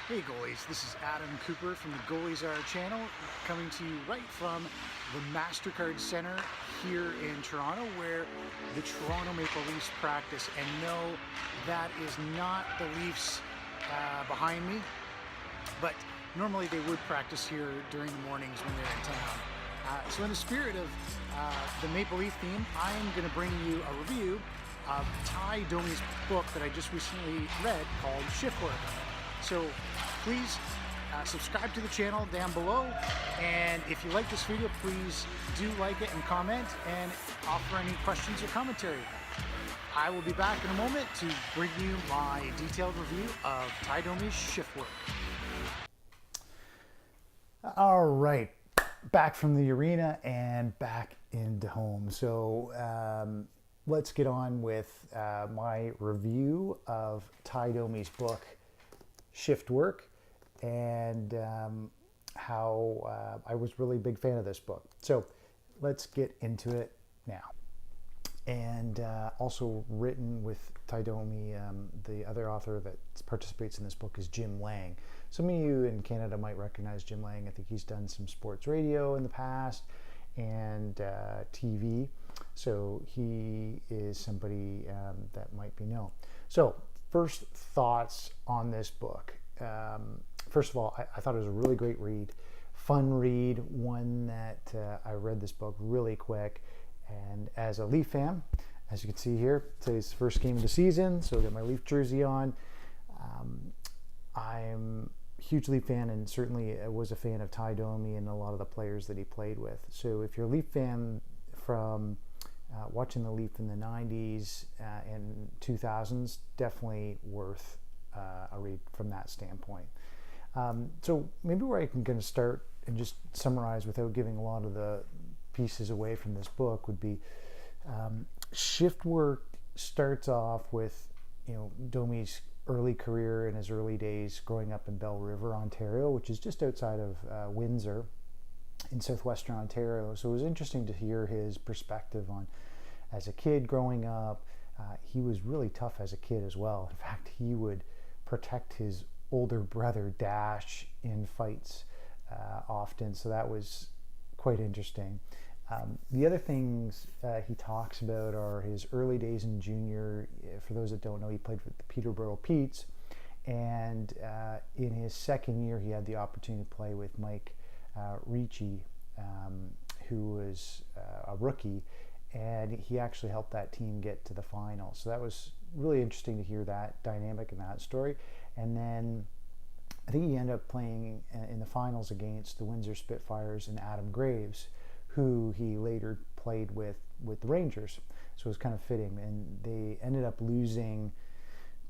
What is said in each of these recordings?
Hey goalies, this is Adam Cooper from the Goalies Are channel, coming to you right from the MasterCard Center here in Toronto, where the Toronto Maple Leafs practice. And no, that is not the Leafs behind me, but normally they would practice here during the mornings when they're in town. So in the spirit of the Maple Leaf theme, I am going to bring you a review of Ty Domi's book that I just recently read called Shift Work. So please subscribe to the channel down below, and if you like this video, please do like it and comment and offer any questions or commentary. I will be back in a moment to bring you my detailed review of Ty Domi's Shift Work. All right, back from the arena and back into home. So let's get on with my review of Ty Domi's book, Shift Work, and how I was really a big fan of this book. So let's get into it now. And also written with Ty Domi, the other author that participates in this book is Jim Lang. Some of you in Canada might recognize Jim Lang. I think he's done some sports radio in the past and TV. So he is somebody that might be known. So first thoughts on this book. First of all, I thought it was a really great read, fun read, one that I read this book really quick. And as a Leaf fan, as you can see here, today's the first game of the season, so I got my Leaf jersey on. I'm a huge Leaf fan, and certainly I was a fan of Ty Domi and a lot of the players that he played with. So if you're a Leaf fan from watching the Leaf in the 90s and 2000s, definitely worth a read from that standpoint. So maybe where I can kind of start and just summarize without giving a lot of the pieces away from this book would be Shift Work starts off with, Domi's early career in his early days growing up in Belle River, Ontario, which is just outside of Windsor in southwestern Ontario. So it was interesting to hear his perspective on, as a kid growing up, he was really tough as a kid as well. In fact, he would protect his older brother Dash in fights often, so that was quite interesting. The other things he talks about are his early days in junior. For those that don't know, he played with the Peterborough Petes, and in his second year he had the opportunity to play with Mike Ricci, who was a rookie, and he actually helped that team get to the final. So that was really interesting to hear that dynamic in that story. And then I think he ended up playing in the finals against the Windsor Spitfires and Adam Graves, who he later played with the Rangers. So it was kind of fitting. And they ended up losing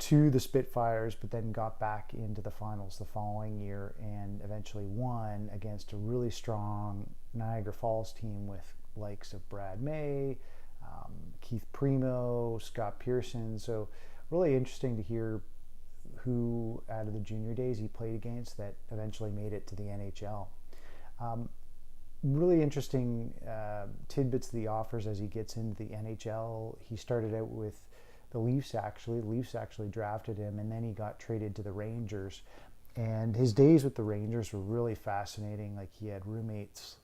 to the Spitfires, but then got back into the finals the following year and eventually won against a really strong Niagara Falls team with likes of Brad May, Keith Primo, Scott Pearson. So really interesting to hear who out of the junior days he played against that eventually made it to the NHL. Really interesting tidbits that he offers as he gets into the NHL. He started out with the Leafs actually. The Leafs actually drafted him, and then he got traded to the Rangers. And his days with the Rangers were really fascinating. Like, he had roommates.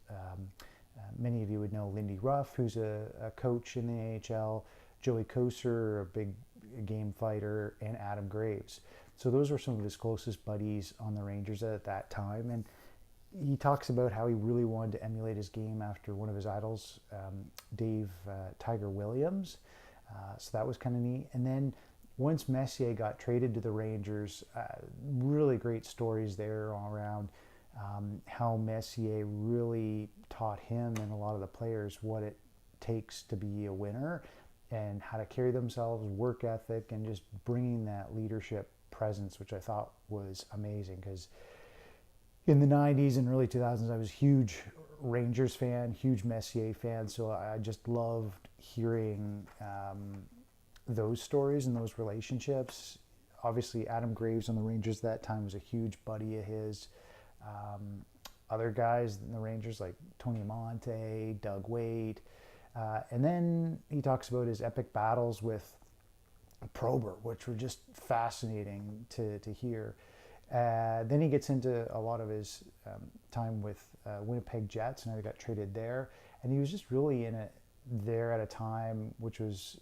Many of you would know Lindy Ruff, who's a coach in the AHL, Joey Kocur, a big game fighter, and Adam Graves. So those were some of his closest buddies on the Rangers at that time. And he talks about how he really wanted to emulate his game after one of his idols, Dave Tiger Williams. So that was kind of neat. And then once Messier got traded to the Rangers, really great stories there around how Messier really taught him and a lot of the players what it takes to be a winner and how to carry themselves, work ethic, and just bringing that leadership presence, which I thought was amazing. Because in the 90s and early 2000s, I was a huge Rangers fan, huge Messier fan, so I just loved hearing those stories and those relationships. Obviously, Adam Graves on the Rangers at that time was a huge buddy of his. Other guys in the Rangers like Tony Monte, Doug Waite, and then he talks about his epic battles with Probert, which were just fascinating to hear. Then he gets into a lot of his time with Winnipeg Jets, and he got traded there. And he was just really in it there at a time which was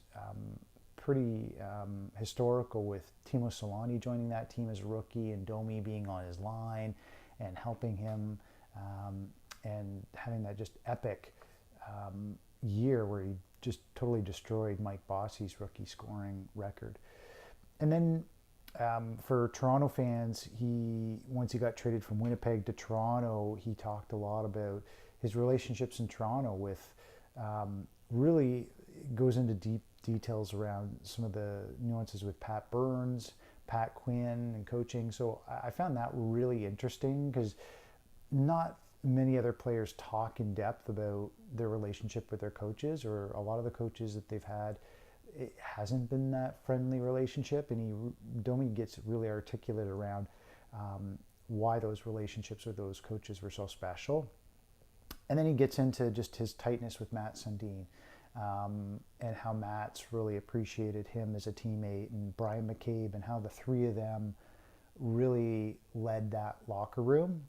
pretty historical, with Timo Selanne joining that team as a rookie and Domi being on his line and helping him, and having that just epic year where he just totally destroyed Mike Bossy's rookie scoring record. And then for Toronto fans, once he got traded from Winnipeg to Toronto, he talked a lot about his relationships in Toronto with, really goes into deep details around some of the nuances with Pat Burns, Pat Quinn, and coaching. So I found that really interesting, because not many other players talk in depth about their relationship with their coaches, or a lot of the coaches that they've had, it hasn't been that friendly relationship. And Domi gets really articulate around why those relationships with those coaches were so special. And then he gets into just his tightness with Matt Sundin, and how Matt's really appreciated him as a teammate, and Brian McCabe, and how the three of them really led that locker room.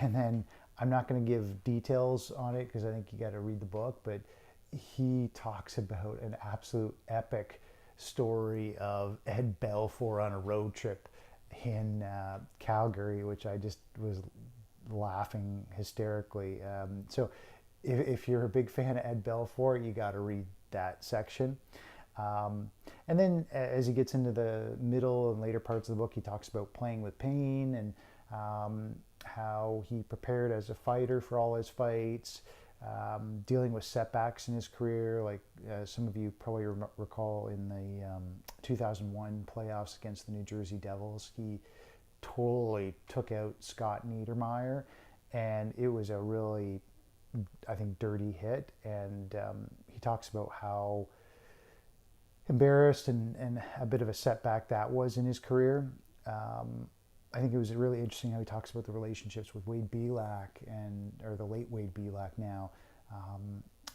And then I'm not going to give details on it, because I think you got to read the book, but he talks about an absolute epic story of Ed Belfour on a road trip in Calgary, which I just was laughing hysterically. So if you're a big fan of Ed Belfour, you got to read that section. And then as he gets into the middle and later parts of the book, he talks about playing with pain, and how he prepared as a fighter for all his fights, dealing with setbacks in his career. Like some of you probably recall in the 2001 playoffs against the New Jersey Devils, he totally took out Scott Niedermayer, and it was a really, I think, dirty hit. And he talks about how embarrassed and a bit of a setback that was in his career. I think it was really interesting how he talks about the relationships with Wade Belak, or the late Wade Belak now,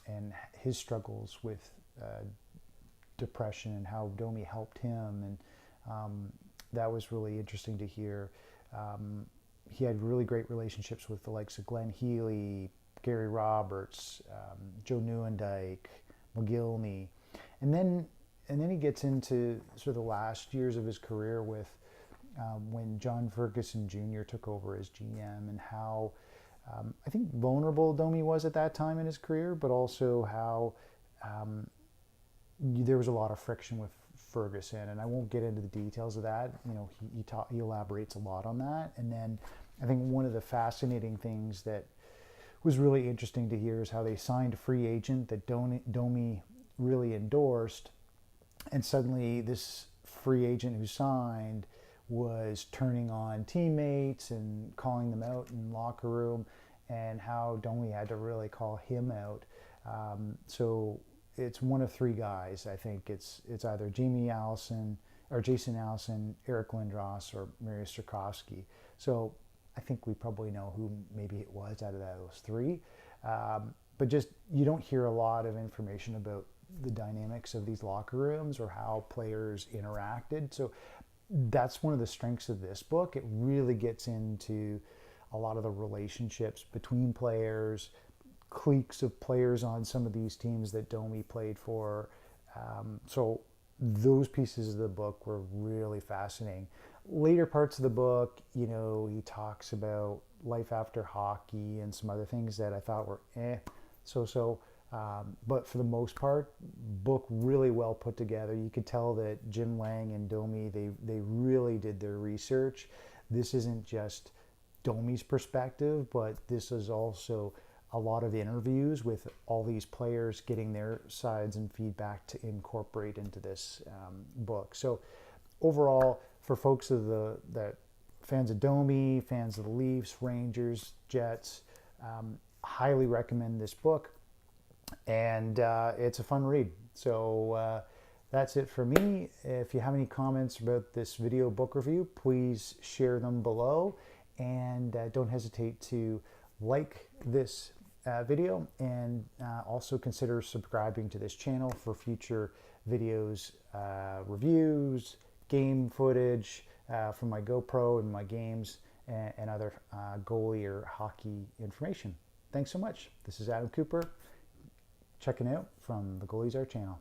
and his struggles with depression, and how Domi helped him. And that was really interesting to hear. He had really great relationships with the likes of Glenn Healy, Gary Roberts, Joe Nieuwendyk, McGillney. And then he gets into sort of the last years of his career with when John Ferguson Jr. took over as GM, and how I think vulnerable Domi was at that time in his career, but also how there was a lot of friction with Ferguson. And I won't get into the details of that. You know, he elaborates a lot on that. And then I think one of the fascinating things that was really interesting to hear is how they signed a free agent that Domi really endorsed, and suddenly this free agent who signed was turning on teammates and calling them out in locker room, and how Domi had to really call him out. So it's one of three guys. I think it's either Jason Allison, Eric Lindros, or Mariusz Czerkowski. So I think we probably know who maybe it was out of those three. But just, you don't hear a lot of information about the dynamics of these locker rooms or how players interacted. So that's one of the strengths of this book. It really gets into a lot of the relationships between players, cliques of players on some of these teams that Domi played for. So those pieces of the book were really fascinating. Later parts of the book, you know, he talks about life after hockey and some other things that I thought were so. But for the most part, book really well put together. You could tell that Jim Lang and Domi, they really did their research. This isn't just Domi's perspective, but this is also a lot of interviews with all these players, getting their sides and feedback to incorporate into this book. So overall, for folks that fans of Domi, fans of the Leafs, Rangers, Jets, highly recommend this book. And it's a fun read. So that's it for me. If you have any comments about this video book review, please share them below. And don't hesitate to like this video, and also consider subscribing to this channel for future videos, reviews, game footage, from my GoPro and my games and other goalie or hockey information. Thanks so much. This is Adam Cooper checking out from the Goalies Art channel.